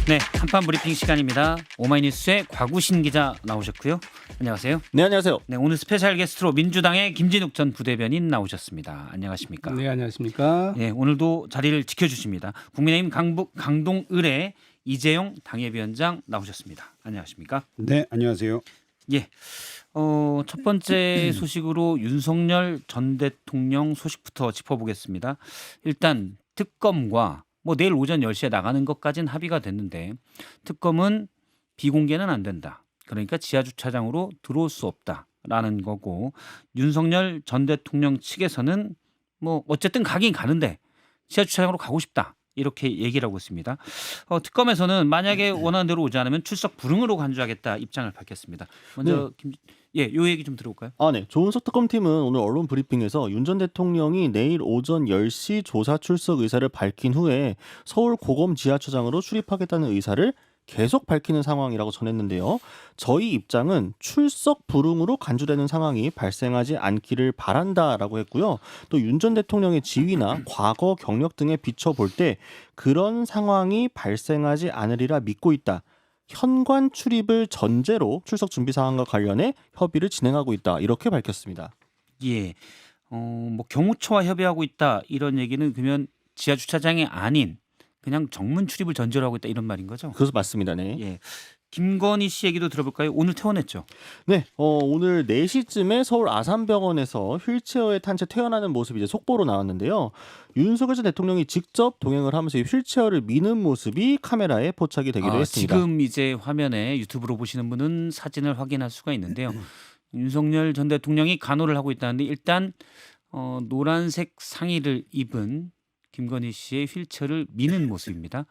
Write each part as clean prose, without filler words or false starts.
네, 한판 브리핑 시간입니다. 오마이뉴스의 곽우신 기자 나오셨고요. 안녕하세요. 네, 안녕하세요. 네, 오늘 스페셜 게스트로 민주당의 김진욱 전 부대변인 나오셨습니다. 안녕하십니까? 네, 안녕하십니까? 네, 오늘도 자리를 지켜주십니다. 국민의힘 강동을의 이재용 당협위원장 나오셨습니다. 안녕하십니까? 네, 안녕하세요. 예, 첫 번째 소식으로 윤석열 전 대통령 소식부터 짚어보겠습니다. 일단 특검과 내일 오전 10시에 나가는 것까지는 합의가 됐는데 특검은 비공개는 안 된다. 그러니까 지하 주차장으로 들어올 수 없다라는 거고 윤석열 전 대통령 측에서는 어쨌든 가긴 가는데 지하 주차장으로 가고 싶다. 이렇게 얘기를 하고 있습니다. 특검에서는 만약에 원하는 대로 오지 않으면 출석 불응으로 간주하겠다 입장을 밝혔습니다. 먼저 요 얘기 좀 들어볼까요? 네. 조은석 특검팀은 오늘 언론 브리핑에서 윤 전 대통령이 내일 오전 10시 조사 출석 의사를 밝힌 후에 서울 고검 지하주차장으로 출입하겠다는 의사를 계속 밝히는 상황이라고 전했는데요. 저희 입장은 출석 불응으로 간주되는 상황이 발생하지 않기를 바란다라고 했고요. 또 윤 전 대통령의 지위나 과거 경력 등에 비춰볼 때 그런 상황이 발생하지 않으리라 믿고 있다. 현관 출입을 전제로 출석 준비 사항과 관련해 협의를 진행하고 있다. 이렇게 밝혔습니다. 예, 경호처와 협의하고 있다 이런 얘기는 그러면 지하 주차장이 아닌 그냥 정문 출입을 전제로 하고 있다 이런 말인 거죠? 그래서 맞습니다. 네. 예. 김건희 씨 얘기도 들어볼까요? 오늘 퇴원했죠. 네, 오늘 4시쯤에 서울 아산병원에서 휠체어에 탄 채 퇴원하는 모습이 이제 속보로 나왔는데요. 윤석열 전 대통령이 직접 동행을 하면서 이 휠체어를 미는 모습이 카메라에 포착이 되기도 했습니다. 지금 이제 화면에 유튜브로 보시는 분은 사진을 확인할 수가 있는데요. 윤석열 전 대통령이 간호를 하고 있다는데 일단 노란색 상의를 입은 김건희 씨의 휠체어를 미는 모습입니다.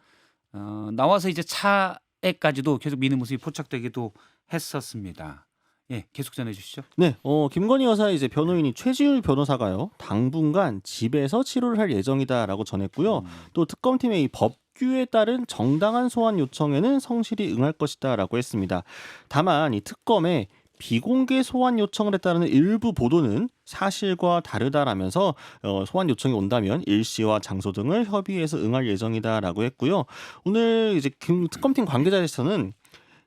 나와서 이제 차에까지도 계속 미는 모습이 포착되기도 했었습니다. 예, 계속 전해 주시죠. 네, 김건희 여사의 이제 변호인이 최지율 변호사가요, 당분간 집에서 치료를 할 예정이다라고 전했고요. 또 특검팀의 이 법규에 따른 정당한 소환 요청에는 성실히 응할 것이다라고 했습니다. 다만 이 특검에 비공개 소환 요청을 했다는 일부 보도는 사실과 다르다라면서 소환 요청이 온다면 일시와 장소 등을 협의해서 응할 예정이다라고 했고요. 오늘 이제 특검팀 관계자에서는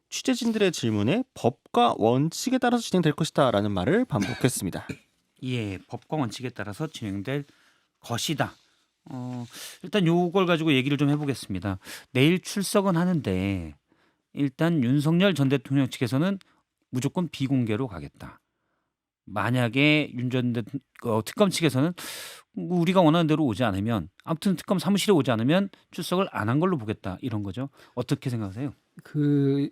취재진들의 질문에 법과 원칙에 따라서 진행될 것이다라는 말을 반복했습니다. 예, 법과 원칙에 따라서 진행될 것이다. 일단 요걸 가지고 얘기를 좀 해보겠습니다. 내일 출석은 하는데 일단 윤석열 전 대통령 측에서는 무조건 비공개로 가겠다. 만약에 윤 전 특검 측에서는 우리가 원하는 대로 오지 않으면 아무튼 특검 사무실에 오지 않으면 출석을 안 한 걸로 보겠다 이런 거죠. 어떻게 생각하세요? 그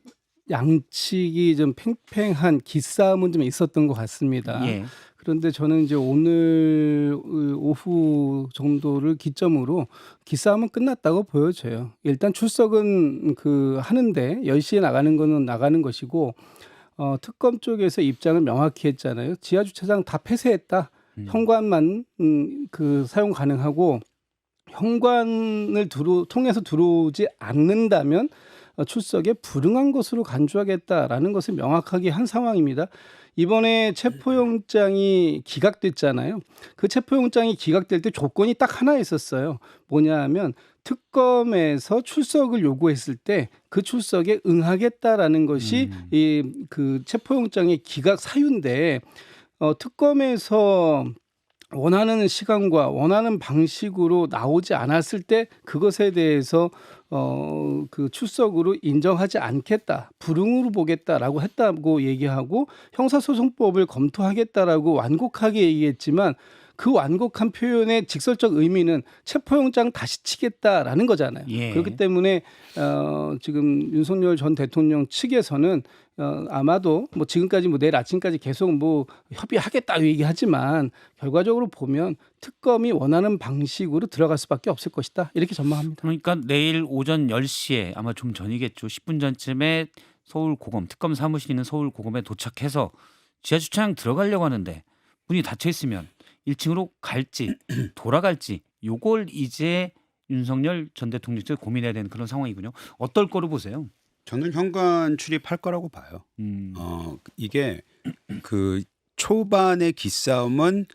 양측이 좀 팽팽한 기싸움은 좀 있었던 것 같습니다. 예. 그런데 저는 이제 오늘 오후 정도를 기점으로 기싸움은 끝났다고 보여져요. 일단 출석은 하는데 10시에 나가는 거는 나가는 것이고 특검 쪽에서 입장을 명확히 했잖아요. 지하 주차장 다 폐쇄했다. 현관만 사용 가능하고 현관을 통해서 들어오지 않는다면 출석에 불응한 것으로 간주하겠다라는 것을 명확하게 한 상황입니다. 이번에 체포영장이 기각됐잖아요. 그 체포영장이 기각될 때 조건이 딱 하나 있었어요. 뭐냐 하면 특검에서 출석을 요구했을 때 그 출석에 응하겠다라는 것이 그 체포영장의 기각 사유인데 특검에서 원하는 시간과 원하는 방식으로 나오지 않았을 때 그것에 대해서 그 출석으로 인정하지 않겠다, 불응으로 보겠다라고 했다고 얘기하고 형사소송법을 검토하겠다라고 완곡하게 얘기했지만 그 완곡한 표현의 직설적 의미는 체포영장 다시 치겠다라는 거잖아요. 예. 그렇기 때문에 지금 윤석열 전 대통령 측에서는 아마도 지금까지 내일 아침까지 계속 협의하겠다 얘기하지만 결과적으로 보면 특검이 원하는 방식으로 들어갈 수밖에 없을 것이다 이렇게 전망합니다. 그러니까 내일 오전 10시에 아마 좀 전이겠죠. 10분 전쯤에 서울 고검 특검 사무실 있는 서울 고검에 도착해서 지하 주차장 들어가려고 하는데 문이 닫혀 있으면 1층으로 갈지 돌아갈지 요걸 이제 윤석열 전 대통령 측 고민해야 되는 그런 상황이군요. 어떨 거로 보세요? 저는 현관 출입할 거라고 봐요. 이게 그 초반의 기싸움은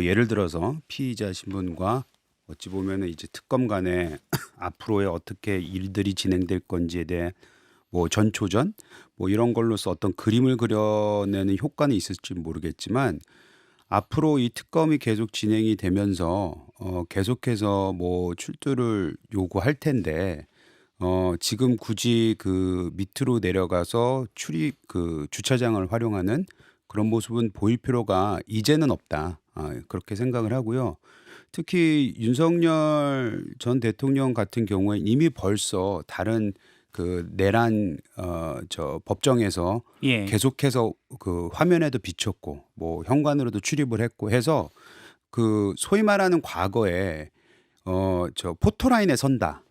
예를 들어서 피의자 신분과 어찌 보면은 이제 특검 간에 앞으로의 어떻게 일들이 진행될 건지에 대해 뭐 전초전 뭐 이런 걸로서 어떤 그림을 그려내는 효과는 있을지 모르겠지만 앞으로 이 특검이 계속 진행이 되면서 계속해서 뭐 출두를 요구할 텐데 지금 굳이 그 밑으로 내려가서 출입 그 주차장을 활용하는 그런 모습은 보일 필요가 이제는 없다. 그렇게 생각을 하고요. 특히 윤석열 전 대통령 같은 경우에 이미 벌써 다른 그 내란 저 법정에서 예. 계속해서 그 화면에도 비쳤고 뭐 현관으로도 출입을 했고 해서 그 소위 말하는 과거에 저 포토라인에 선다.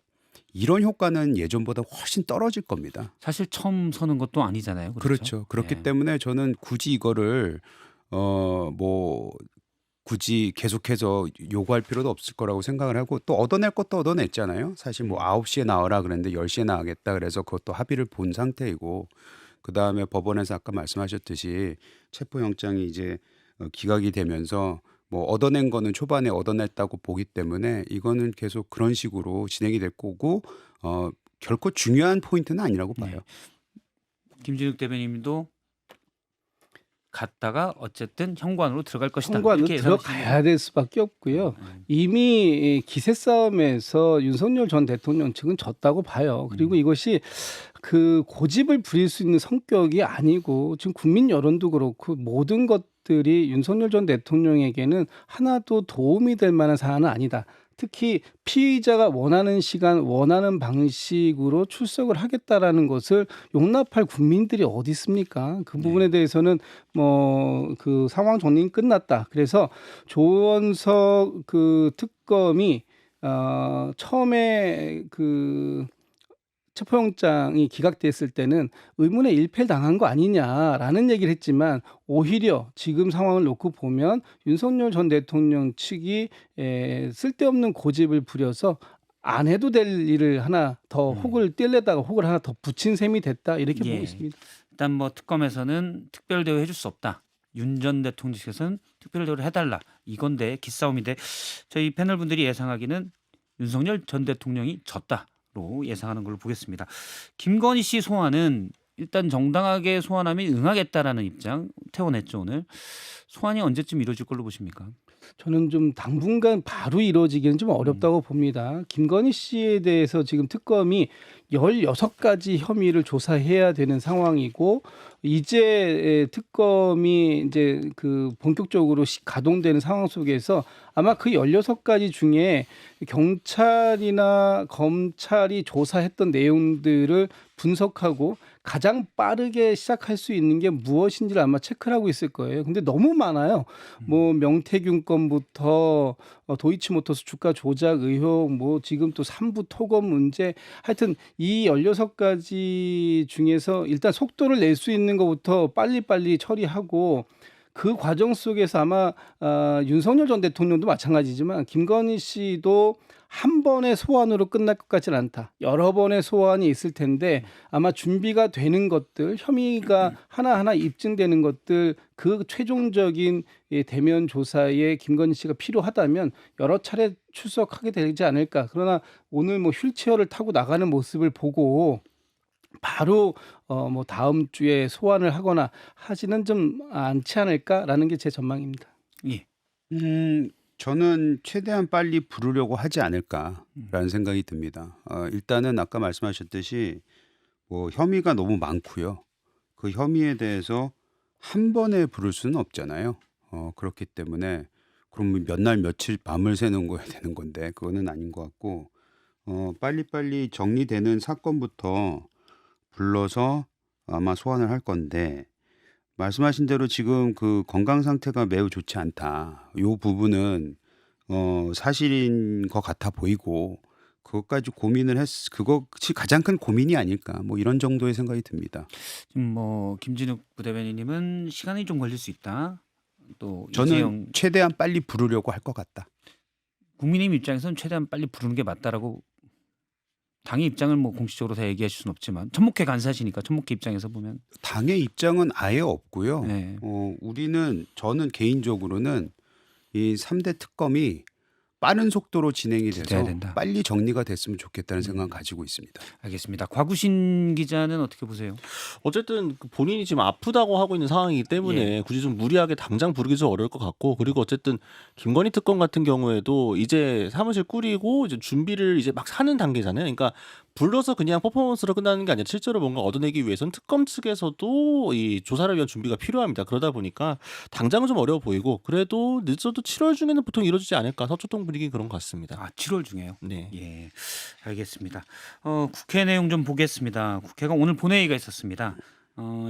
이런 효과는 예전보다 훨씬 떨어질 겁니다. 사실 처음 서는 것도 아니잖아요. 그렇죠. 그렇기 예. 때문에 저는 굳이 이거를 뭐 굳이 계속해서 요구할 필요도 없을 거라고 생각을 하고 또 얻어낼 것도 얻어냈잖아요. 사실 뭐 9시에 나오라 그랬는데 10시에 나가겠다 그래서 그것도 합의를 본 상태이고 그다음에 법원에서 아까 말씀하셨듯이 체포영장이 이제 기각이 되면서 뭐 얻어낸 거는 초반에 얻어냈다고 보기 때문에 이거는 계속 그런 식으로 진행이 될 거고 결코 중요한 포인트는 아니라고 봐요. 김진욱 대변인도 갔다가 어쨌든 현관으로 들어갈 것이다. 현관으로 이렇게 들어가야 될 수밖에 없고요. 이미 기세 싸움에서 윤석열 전 대통령 측은 졌다고 봐요. 그리고 이것이 그 고집을 부릴 수 있는 성격이 아니고 지금 국민 여론도 그렇고 모든 것들이 윤석열 전 대통령에게는 하나도 도움이 될 만한 사안은 아니다. 특히 피의자가 원하는 시간, 원하는 방식으로 출석을 하겠다라는 것을 용납할 국민들이 어디 있습니까? 그 부분에 대해서는 뭐 그 상황 정리는 끝났다. 그래서 조원석 그 특검이 처음에 그 체포영장이 기각됐을 때는 의문의 일패를 당한 거 아니냐라는 얘기를 했지만 오히려 지금 상황을 놓고 보면 윤석열 전 대통령 측이 쓸데없는 고집을 부려서 안 해도 될 일을 하나 더 혹을 떼려다가 혹을 하나 더 붙인 셈이 됐다 이렇게 예. 보고 있습니다. 일단 뭐 특검에서는 특별 대우 해줄 수 없다. 윤 전 대통령 측에서는 특별 대우를 해달라. 이건데 기싸움인데 저희 패널 분들이 예상하기는 윤석열 전 대통령이 졌다로 예상하는 걸로 보겠습니다. 김건희 씨 소환은 일단 정당하게 소환하면 응하겠다라는 입장 태워냈죠 오늘. 소환이 언제쯤 이루어질 걸로 보십니까? 저는 좀 당분간 바로 이루어지기는 좀 어렵다고 봅니다. 김건희 씨에 대해서 지금 특검이 16가지 혐의를 조사해야 되는 상황이고 이제 특검이 이제 그 본격적으로 가동되는 상황 속에서 아마 그 16가지 중에 경찰이나 검찰이 조사했던 내용들을 분석하고 가장 빠르게 시작할 수 있는 게 무엇인지를 아마 체크를 하고 있을 거예요. 근데 너무 많아요. 뭐 명태균 건부터 도이치모터스 주가 조작 의혹, 뭐 지금 또 삼부 토건 문제, 하여튼 이 16가지 중에서 일단 속도를 낼 수 있는 것부터 빨리빨리 처리하고 그 과정 속에서 아마 윤석열 전 대통령도 마찬가지지만 김건희 씨도 한 번의 소환으로 끝날 것 같지는 않다. 여러 번의 소환이 있을 텐데 아마 준비가 되는 것들, 혐의가 하나하나 입증되는 것들, 그 최종적인 대면 조사에 김건희 씨가 필요하다면 여러 차례 출석하게 되지 않을까. 그러나 오늘 뭐 휠체어를 타고 나가는 모습을 보고 바로 뭐 다음 주에 소환을 하거나 하지는 좀 않지 않을까라는 게 제 전망입니다. 예. 저는 최대한 빨리 부르려고 하지 않을까라는 생각이 듭니다. 일단은 아까 말씀하셨듯이 뭐 혐의가 너무 많고요. 그 혐의에 대해서 한 번에 부를 수는 없잖아요. 그렇기 때문에 그럼 몇 날 며칠 밤을 새는 거야 되는 건데 그거는 아닌 것 같고 빨리빨리 정리되는 사건부터 불러서 아마 소환을 할 건데 말씀하신 대로 지금 그 건강 상태가 매우 좋지 않다. 요 부분은 사실인 것 같아 보이고 그것까지 고민을 그것이 가장 큰 고민이 아닐까. 뭐 이런 정도의 생각이 듭니다. 지금 뭐 김진욱 부대변인님은 시간이 좀 걸릴 수 있다. 또 저는 이재용 최대한 빨리 부르려고 할 것 같다. 국민의힘 입장에서는 최대한 빨리 부르는 게 맞다라고 당의 입장을 뭐 공식적으로 다 얘기하실 수는 없지만 천목회 간사시니까 천목회 입장에서 보면 당의 입장은 아예 없고요. 네. 저는 개인적으로는 이 3대 특검이 빠른 속도로 진행이 돼서 돼야 된다. 빨리 정리가 됐으면 좋겠다는 생각을 가지고 있습니다. 알겠습니다. 곽우신 기자는 어떻게 보세요? 어쨌든 본인이 지금 아프다고 하고 있는 상황이기 때문에 예. 굳이 좀 무리하게 당장 부르기 좀 어려울 것 같고, 그리고 어쨌든 김건희 특검 같은 경우에도 이제 사무실 꾸리고 이제 준비를 이제 막 하는 단계잖아요. 그러니까 불러서 그냥 퍼포먼스로 끝나는 게 아니라 실제로 뭔가 얻어내기 위해서는 특검 측에서도 이 조사를 위한 준비가 필요합니다. 그러다 보니까 당장은 좀 어려워 보이고, 그래도 늦어도 7월 중에는 보통 이루어지지 않을까, 서초동 분위기 그런 것 같습니다. 아, 7월 중에요. 네. 예, 알겠습니다. 국회 내용 좀 보겠습니다. 국회가 오늘 본회의가 있었습니다.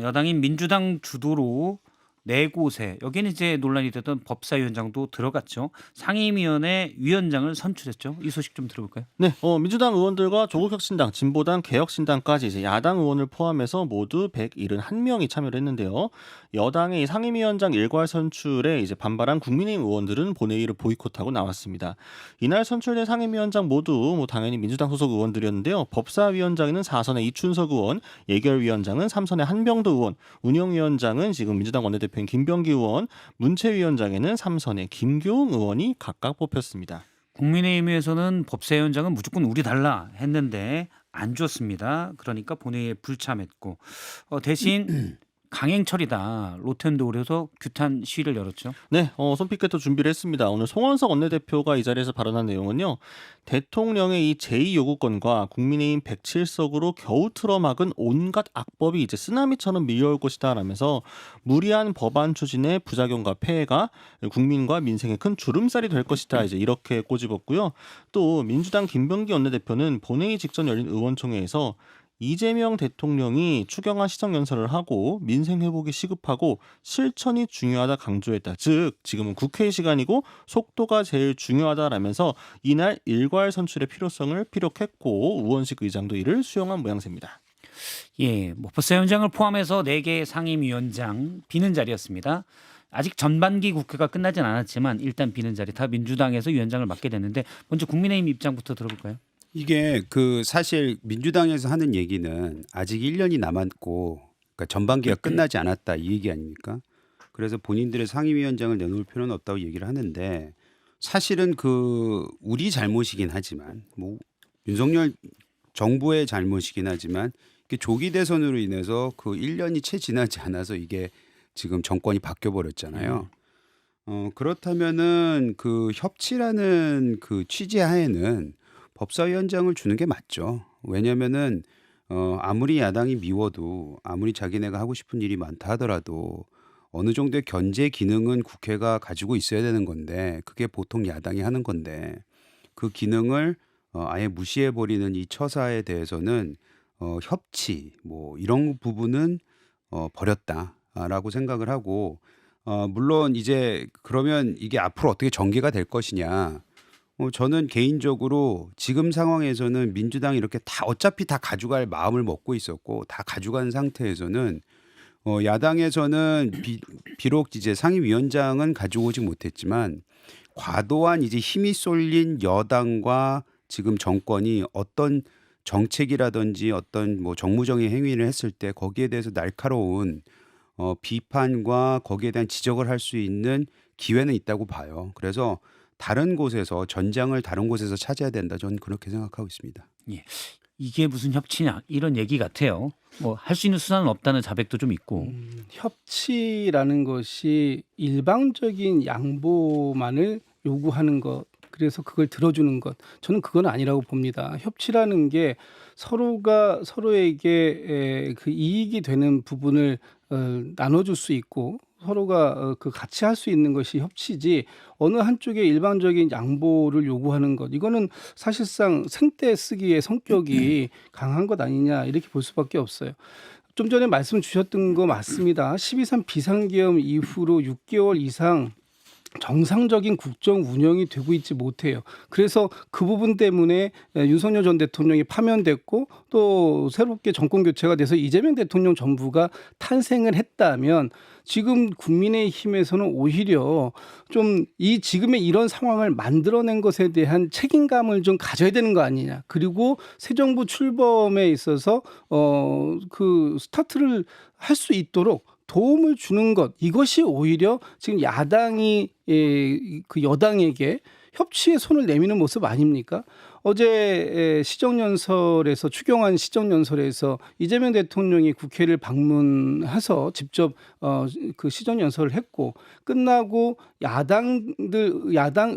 여당인 민주당 주도로 네 곳에 여기는 이제 논란이 됐던 법사위원장도 들어갔죠. 상임위원회 위원장을 선출했죠. 이 소식 좀 들어볼까요? 네, 민주당 의원들과 조국혁신당, 진보당, 개혁신당까지 이제 야당 의원을 포함해서 모두 171명이 참여를 했는데요. 여당의 이 상임위원장 일괄 선출에 이제 반발한 국민의힘 의원들은 본회의를 보이콧하고 나왔습니다. 이날 선출된 상임위원장 모두 뭐 당연히 민주당 소속 의원들이었는데요. 법사위원장에는 4선의 이춘석 의원, 예결위원장은 3선의 한병도 의원, 운영위원장은 지금 민주당 원내대표인 김병기 의원, 문체위원장에는 3선의 김교웅 의원이 각각 뽑혔습니다. 국민의힘에서는 법사위원장은 무조건 우리 달라 했는데 안 줬습니다. 그러니까 본회의에 불참했고 대신 강행철이다. 로텐도울에서 규탄 시위를 열었죠. 네, 손피켓도 준비를 했습니다. 오늘 송원석 원내대표가 이 자리에서 발언한 내용은요. 대통령의 이 제2요구권과 국민의힘 107석으로 겨우 틀어막은 온갖 악법이 이제 쓰나미처럼 밀려올 것이다 라면서 무리한 법안 추진의 부작용과 폐해가 국민과 민생에 큰 주름살이 될 것이다. 이제 이렇게 꼬집었고요. 또 민주당 김병기 원내대표는 본회의 직전 열린 의원총회에서 이재명 대통령이 추경안 시정연설을 하고 민생 회복이 시급하고 실천이 중요하다 강조했다. 즉 지금은 국회의 시간이고 속도가 제일 중요하다라면서 이날 일괄 선출의 필요성을 피력했고 우원식 의장도 이를 수용한 모양새입니다. 예, 뭐 법사위원장을 포함해서 4개 상임위원장 비는 자리였습니다. 아직 전반기 국회가 끝나진 않았지만 일단 비는 자리 다 민주당에서 위원장을 맡게 됐는데 먼저 국민의힘 입장부터 들어볼까요? 이게 그 사실 민주당에서 하는 얘기는 아직 1년이 남았고 그러니까 전반기가 끝나지 않았다 이 얘기 아닙니까? 그래서 본인들의 상임위원장을 내놓을 필요는 없다고 얘기를 하는데 사실은 그 우리 잘못이긴 하지만 뭐 윤석열 정부의 잘못이긴 하지만 이게 조기 대선으로 인해서 그 1년이 채 지나지 않아서 이게 지금 정권이 바뀌어 버렸잖아요. 그렇다면은 그 협치라는 그 취지 하에는 법사위원장을 주는 게 맞죠. 왜냐면은 아무리 야당이 미워도 아무리 자기네가 하고 싶은 일이 많다 하더라도 어느 정도의 견제 기능은 국회가 가지고 있어야 되는 건데 그게 보통 야당이 하는 건데 그 기능을 아예 무시해 버리는 이 처사에 대해서는 협치 뭐 이런 부분은 버렸다라고 생각을 하고 물론 이제 그러면 이게 앞으로 어떻게 전개가 될 것이냐. 저는 개인적으로 지금 상황에서는 민주당이 이렇게 다 어차피 다 가져갈 마음을 먹고 있었고 다 가져간 상태에서는 야당에서는 비록 이제 상임위원장은 가져오지 못했지만 과도한 이제 힘이 쏠린 여당과 지금 정권이 어떤 정책이라든지 어떤 뭐 정무적인 행위를 했을 때 거기에 대해서 날카로운 비판과 거기에 대한 지적을 할 수 있는 기회는 있다고 봐요. 그래서 다른 곳에서 전장을 다른 곳에서 찾아야 된다. 저는 그렇게 생각하고 있습니다. 예, 이게 무슨 협치냐 이런 얘기 같아요. 뭐 할 수 있는 수단은 없다는 자백도 좀 있고. 협치라는 것이 일방적인 양보만을 요구하는 것, 그래서 그걸 들어주는 것, 저는 그건 아니라고 봅니다. 협치라는 게 서로가 서로에게 그 이익이 되는 부분을 나눠줄 수 있고 서로가 그 같이 할 수 있는 것이 협치지, 어느 한쪽에 일방적인 양보를 요구하는 것, 이거는 사실상 생떼 쓰기의 성격이 강한 것 아니냐 이렇게 볼 수밖에 없어요. 좀 전에 말씀 주셨던 거 맞습니다. 12.3 비상계엄 이후로 6개월 이상 정상적인 국정 운영이 되고 있지 못해요. 그래서 그 부분 때문에 윤석열 전 대통령이 파면됐고 또 새롭게 정권 교체가 돼서 이재명 대통령 정부가 탄생을 했다면 지금 국민의힘에서는 오히려 좀 이 지금의 이런 상황을 만들어낸 것에 대한 책임감을 좀 가져야 되는 거 아니냐. 그리고 새 정부 출범에 있어서 그 스타트를 할 수 있도록 도움을 주는 것, 이것이 오히려 지금 야당이 그 여당에게 협치에 손을 내미는 모습 아닙니까? 어제 시정연설에서 추경안 시정연설에서 이재명 대통령이 국회를 방문해서 직접 그 시정연설을 했고 끝나고 야당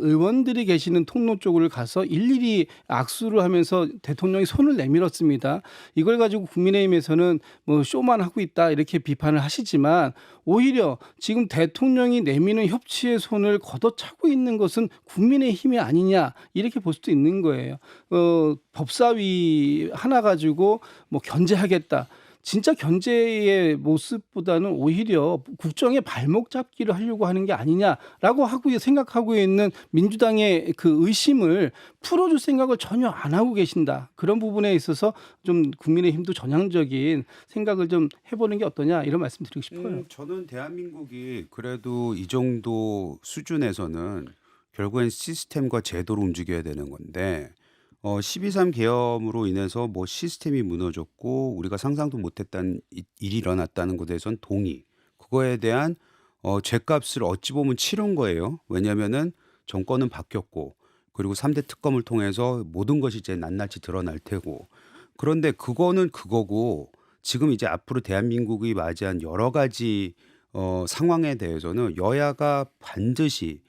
의원들이 계시는 통로 쪽을 가서 일일이 악수를 하면서 대통령이 손을 내밀었습니다. 이걸 가지고 국민의힘에서는 뭐 쇼만 하고 있다 이렇게 비판을 하시지만 오히려 지금 대통령이 내미는 협치의 손을 걷어차고 있는 것은 국민의힘이 아니냐 이렇게 볼 수도 있는 거예요. 법사위 하나 가지고 뭐 견제하겠다. 진짜 견제의 모습보다는 오히려 국정의 발목 잡기를 하려고 하는 게 아니냐라고 하고 생각하고 있는 민주당의 그 의심을 풀어줄 생각을 전혀 안 하고 계신다. 그런 부분에 있어서 좀 국민의힘도 전향적인 생각을 좀 해보는 게 어떠냐 이런 말씀 드리고 싶어요. 저는 대한민국이 그래도 이 정도 수준에서는 결국엔 시스템과 제도로 움직여야 되는 건데 12.3 계엄으로 인해서 뭐 시스템이 무너졌고 우리가 상상도 못했다는 일이 일어났다는 것에 대해서는 동의. 그거에 대한 죗값을 어찌 보면 치른 거예요. 왜냐하면은 정권은 바뀌었고 그리고 3대 특검을 통해서 모든 것이 이제 낱낱이 드러날 테고 그런데 그거는 그거고 지금 이제 앞으로 대한민국이 맞이한 여러 가지 상황에 대해서는 여야가 반드시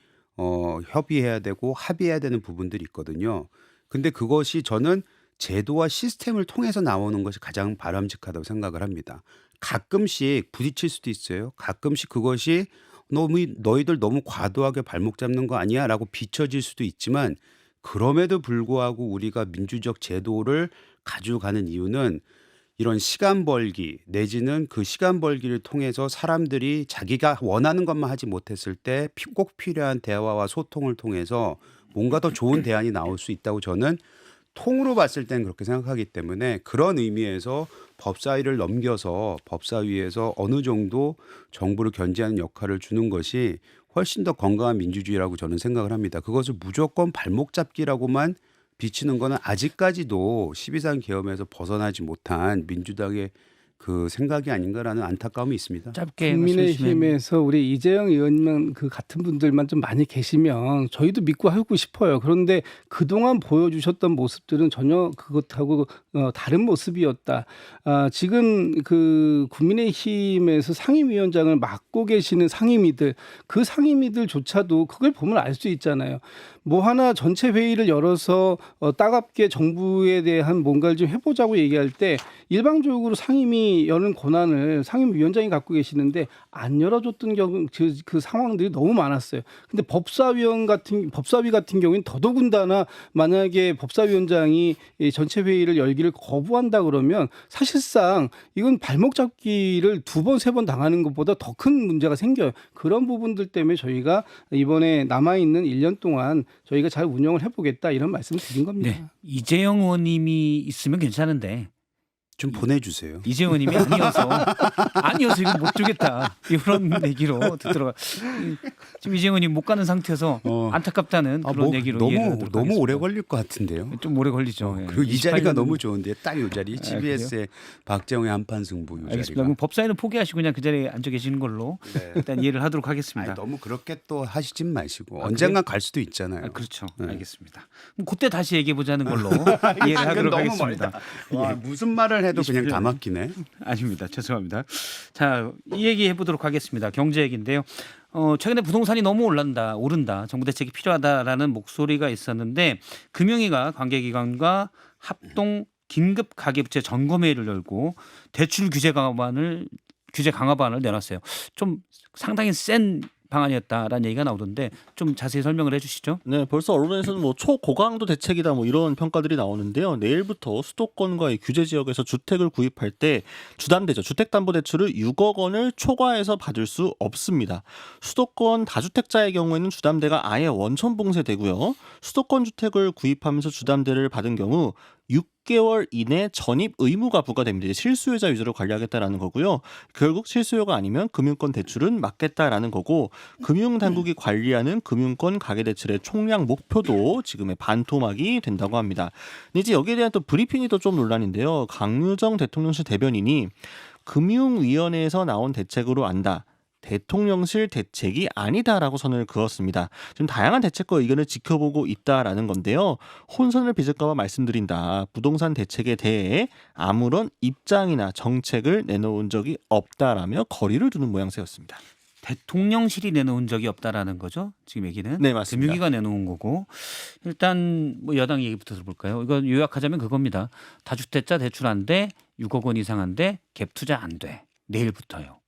협의해야 되고 합의해야 되는 부분들이 있거든요. 근데 그것이 저는 제도와 시스템을 통해서 나오는 것이 가장 바람직하다고 생각을 합니다. 가끔씩 부딪힐 수도 있어요. 가끔씩 그것이 너희들 너무 과도하게 발목 잡는 거 아니야? 라고 비춰질 수도 있지만 그럼에도 불구하고 우리가 민주적 제도를 가지고 가는 이유는 이런 시간 벌기 내지는 그 시간 벌기를 통해서 사람들이 자기가 원하는 것만 하지 못했을 때 꼭 필요한 대화와 소통을 통해서 뭔가 더 좋은 대안이 나올 수 있다고 저는 통으로 봤을 땐 그렇게 생각하기 때문에 그런 의미에서 법사위를 넘겨서 법사위에서 어느 정도 정부를 견제하는 역할을 주는 것이 훨씬 더 건강한 민주주의라고 저는 생각을 합니다. 그것을 무조건 발목 잡기라고만 비치는 거는 아직까지도 12.3 계엄에서 벗어나지 못한 민주당의 그 생각이 아닌가라는 안타까움이 있습니다. 짧게 말씀해 주시면. 국민의힘에서 우리 이재영 의원만 그 같은 분들만 좀 많이 계시면 저희도 믿고 하고 싶어요. 그런데 그동안 보여주셨던 모습들은 전혀 그것하고 다른 모습이었다. 지금 그 국민의힘에서 상임위원장을 맡고 계시는 상임위들 그 상임위들조차도 그걸 보면 알 수 있잖아요. 뭐 하나 전체 회의를 열어서 따갑게 정부에 대한 뭔가를 좀 해보자고 얘기할 때 일방적으로 상임위 여는 권한을 상임위원장이 갖고 계시는데 안 열어줬던 경우 그 상황들이 너무 많았어요. 근데 법사위 같은 경우는 더더군다나 만약에 법사위원장이 전체 회의를 열기를 거부한다 그러면 사실상 이건 발목 잡기를 2번, 3번 당하는 것보다 더 큰 문제가 생겨요. 그런 부분들 때문에 저희가 이번에 남아있는 1년 동안 저희가 잘 운영을 해보겠다 이런 말씀을 드린 겁니다. 네. 이재영 의원님이 있으면 괜찮은데 좀 보내주세요. 이재영 의원님이 아니어서 이거 못 주겠다 이런 얘기로 듣더라고요. 지금 이재영 의원님 못 가는 상태에서 안타깝다는 그런 얘기로 이해를 하도록 너무 하겠습니다. 오래 걸릴 것 같은데요. 좀 오래 걸리죠. 예. 그리고 이 자리가 28년 너무 좋은데 딱 이 자리 CBS의 박정희 한판 승부 이 알겠습니다. 자리가. 그럼 법사위는 포기하시고 그냥 그 자리에 앉아 계시는 걸로 네. 일단 이해를 하도록 하겠습니다. 아니, 너무 그렇게 또 하시진 마시고 언젠간 갈 수도 있잖아요. 그렇죠. 네. 알겠습니다. 그럼 그때 다시 얘기해 보자는 걸로 이해를 하도록 너무 하겠습니다. 와, 무슨 말을 해도 그냥 다 막히네. 아닙니다. 죄송합니다. 자, 이 얘기 해보도록 하겠습니다. 경제 얘기인데요. 최근에 부동산이 너무 오른다. 정부 대책이 필요하다라는 목소리가 있었는데 금융위가 관계기관과 합동 긴급 가계부채 점검회의를 열고 대출 규제 강화반을 내놨어요. 좀 상당히 센 방안이었다라는 얘기가 나오던데 좀 자세히 설명을 해주시죠. 네, 벌써 언론에서는 뭐 초고강도 대책이다 뭐 이런 평가들이 나오는데요. 내일부터 수도권과의 규제 지역에서 주택을 구입할 때 주담대죠. 주택담보대출을 6억 원을 초과해서 받을 수 없습니다. 수도권 다주택자의 경우에는 주담대가 아예 원천봉쇄되고요. 수도권 주택을 구입하면서 주담대를 받은 경우 6개월 이내 전입 의무가 부과됩니다. 실수요자 위주로 관리하겠다라는 거고요. 결국 실수요가 아니면 금융권 대출은 막겠다라는 거고 금융당국이 관리하는 금융권 가계대출의 총량 목표도 지금의 반토막이 된다고 합니다. 근데 이제 여기에 대한 또 브리핑이 또 좀 논란인데요. 강유정 대통령실 대변인이 금융위원회에서 나온 대책으로 안다. 대통령실 대책이 아니다라고 선을 그었습니다. 지금 다양한 대책과 의견을 지켜보고 있다라는 건데요. 혼선을 빚을까 봐 말씀드린다. 부동산 대책에 대해 아무런 입장이나 정책을 내놓은 적이 없다라며 거리를 두는 모양새였습니다. 대통령실이 내놓은 적이 없다라는 거죠. 지금 얘기는. 네, 맞습니다. 금융위가 내놓은 거고. 일단 뭐 여당 얘기부터 들어볼까요? 이거 요약하자면 그겁니다. 다주택자 대출 안 돼. 6억 원 이상 안 돼. 갭 투자 안 돼. 내일부터요.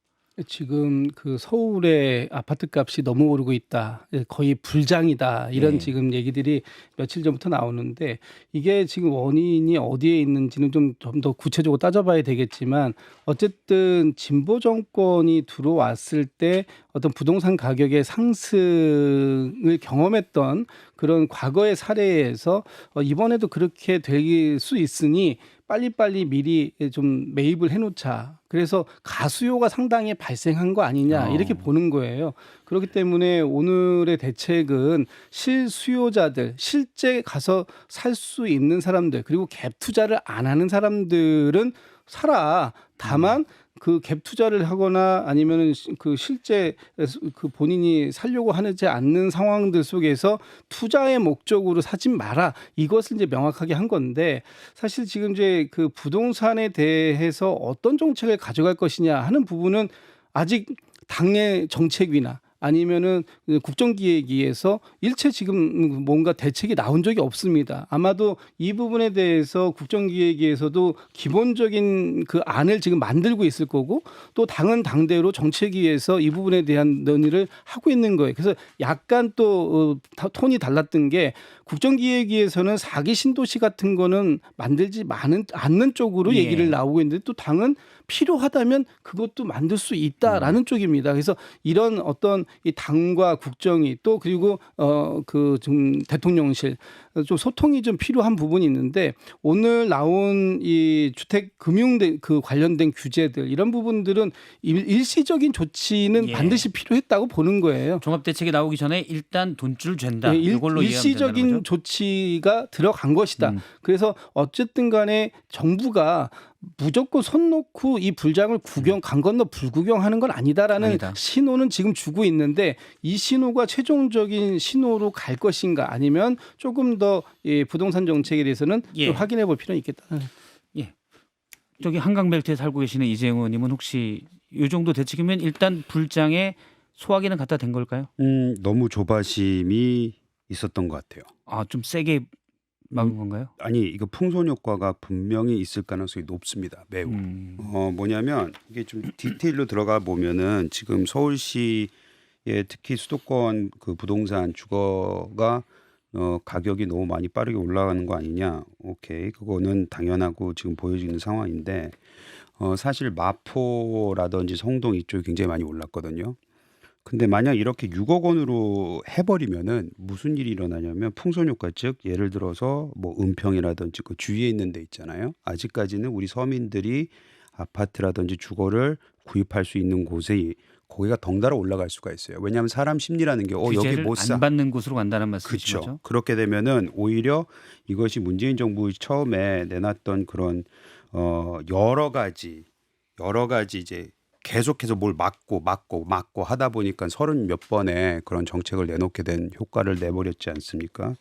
지금 그 서울의 아파트 값이 너무 오르고 있다. 거의 불장이다. 이런 네. 지금 얘기들이 며칠 전부터 나오는데 이게 지금 원인이 어디에 있는지는 좀 더 구체적으로 따져봐야 되겠지만 어쨌든 진보 정권이 들어왔을 때 어떤 부동산 가격의 상승을 경험했던 그런 과거의 사례에서 이번에도 그렇게 될 수 있으니 빨리빨리 미리 좀 매입을 해놓자. 그래서 가수요가 상당히 발생한 거 아니냐 이렇게 보는 거예요. 그렇기 때문에 오늘의 대책은 실수요자들, 실제 가서 살 수 있는 사람들 그리고 갭 투자를 안 하는 사람들은 사라. 다만 그 갭 투자를 하거나 아니면은 그 실제 그 본인이 살려고 하지 않는 상황들 속에서 투자의 목적으로 사지 마라. 이것을 이제 명확하게 한 건데 사실 지금 이제 그 부동산에 대해서 어떤 정책을 가져갈 것이냐 하는 부분은 아직 당의 정책이나 아니면은 국정기획위에서 일체 지금 뭔가 대책이 나온 적이 없습니다. 아마도 이 부분에 대해서 국정기획위에서도 기본적인 그 안을 지금 만들고 있을 거고 또 당은 당대로 정책위에서 이 부분에 대한 논의를 하고 있는 거예요. 그래서 약간 또 톤이 달랐던 게 국정기획위에서는 4기 신도시 같은 거는 만들지 않는 쪽으로 예. 얘기를 나오고 있는데 또 당은 필요하다면 그것도 만들 수 있다라는 쪽입니다. 그래서 이런 어떤 이 당과 국정이 또 그리고 그 좀 대통령실 좀 소통이 좀 필요한 부분이 있는데 오늘 나온 이 주택 금융 그 관련된 규제들 이런 부분들은 일시적인 조치는 예. 반드시 필요했다고 보는 거예요. 종합 대책이 나오기 전에 일단 돈줄 잰다. 네, 이걸로 이해하면 된다는 일시적인 거죠. 조치가 들어간 것이다. 그래서 어쨌든 간에 정부가 무조건 손 놓고 이 불장을 강 건너 불구경하는 건 아니다라는 아니다. 신호는 지금 주고 있는데 이 신호가 최종적인 신호로 갈 것인가 아니면 조금 더 이 부동산 정책에 대해서는 예. 좀 확인해 볼 필요는 있겠다. 저기 한강벨트에 살고 계시는 이재용 의원님은 혹시 이 정도 대책이면 일단 불장에 소화기는 갖다 댄 걸까요? 너무 조바심이 있었던 것 같아요. 아, 좀 세게 막은 건가요? 아니 이거 풍선 효과가 분명히 있을 가능성이 높습니다. 매우. 뭐냐면 이게 좀 디테일로 들어가 보면은 지금 서울시의 특히 수도권 그 부동산 주거가 가격이 너무 많이 빠르게 올라가는 거 아니냐. 오케이. 그거는 당연하고 지금 보여지는 상황인데 사실 마포라든지 성동 이쪽이 굉장히 많이 올랐거든요. 근데 만약 이렇게 6억 원으로 해버리면은 무슨 일이 일어나냐면 풍선 효과 즉 예를 들어서 뭐 은평이라든지 그 주위에 있는 데 있잖아요. 아직까지는 우리 서민들이 아파트라든지 주거를 구입할 수 있는 곳에 거기가 덩달아 올라갈 수가 있어요. 왜냐하면 사람 심리라는 게 여기 규제를 못 사. 안 받는 곳으로 간다는 말씀이신 그렇죠. 거죠? 그렇게 되면은 오히려 이것이 문재인 정부 처음에 내놨던 그런 여러 가지 이제 계속해서 뭘 막고 하다 보니까 30몇 번의 그런 정책을 내놓게 된 효과를 내버렸지 않습니까?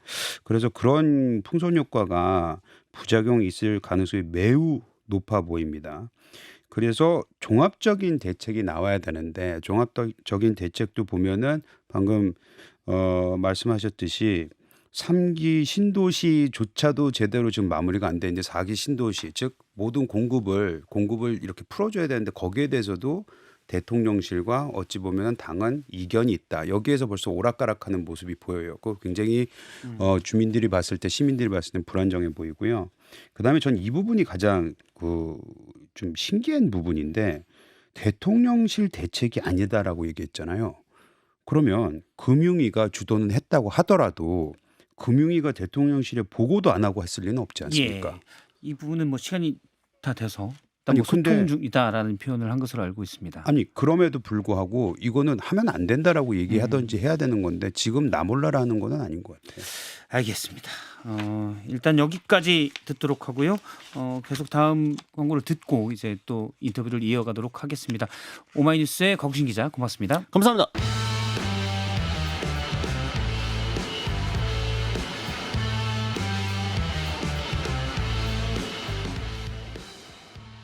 그래서 그런 풍선 효과가 부작용이 있을 가능성이 매우 높아 보입니다. 그래서 종합적인 대책이 나와야 되는데 종합적인 대책도 보면은 방금 말씀하셨듯이 3기 신도시조차도 제대로 지금 마무리가 안 되는데 4기 신도시 즉 모든 공급을 이렇게 풀어줘야 되는데 거기에 대해서도 대통령실과 어찌 보면 당은 이견이 있다. 여기에서 벌써 오락가락하는 모습이 보여요. 그 굉장히 주민들이 봤을 때 시민들이 봤을 때 불안정해 보이고요. 그다음에 전 이 부분이 가장 좀 신기한 부분인데 대통령실 대책이 아니다라고 얘기했잖아요. 그러면 금융위가 주도는 했다고 하더라도 금융위가 대통령실에 보고도 안 하고 했을 리는 없지 않습니까? 예. 이 부분은 뭐 시간이 다 돼서 일단 아니, 뭐 소통 근데- 중이다라는 표현을 한 것으로 알고 있습니다. 아니 그럼에도 불구하고 이거는 하면 안 된다라고 얘기하든지 해야 되는 건데 지금 나 몰라라 하는 거는 아닌 것 같아요. 알겠습니다. 일단 여기까지 듣도록 하고요. 계속 다음 광고를 듣고 이제 또 인터뷰를 이어가도록 하겠습니다. 오마이뉴스의 곽우신 기자 고맙습니다. 감사합니다.